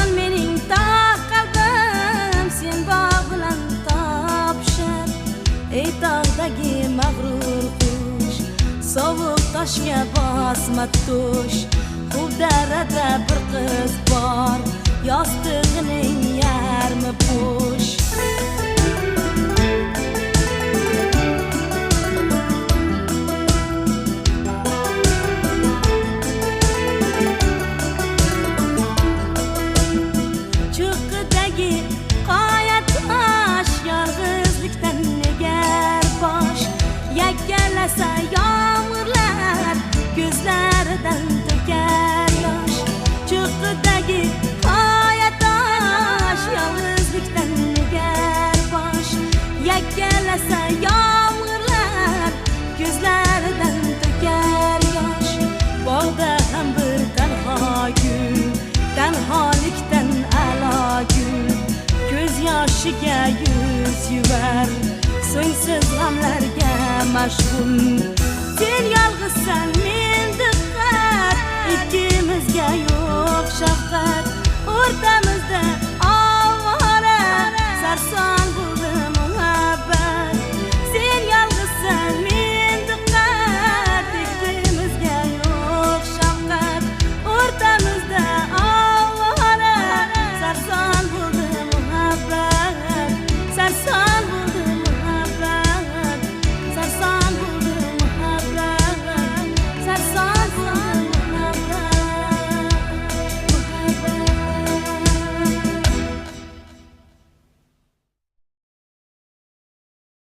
Jon mening taq qalbim sen bog' bilan topishar. Ey tog'dagi mag'rur qush, sovuq toshga bosma tush. Bu darada bir qiz bor, yostig'ining yarmi bo'sh. Cho'qqidagi qoya tosh, yolg'izlikdan negar bosh. Yakkalasa yomg'irlar, ko'zlaridan to'kar yosh. Cho'qqidagi qoya tosh, yolg'izlikdan negar bosh. Yakkalasa yomg'irlar, ko'zlaridan to'kar yosh. Bog'da ham bir tanho gul, tanholikdan a'lo gul. Ko'z yoshiga yuz yuvar, so'ngsiz g'amlarga mashg'ul. Sen yolg'izsan, men diqqat, ikkimizga yo'q shafqat. O'rtamizda ovora sarson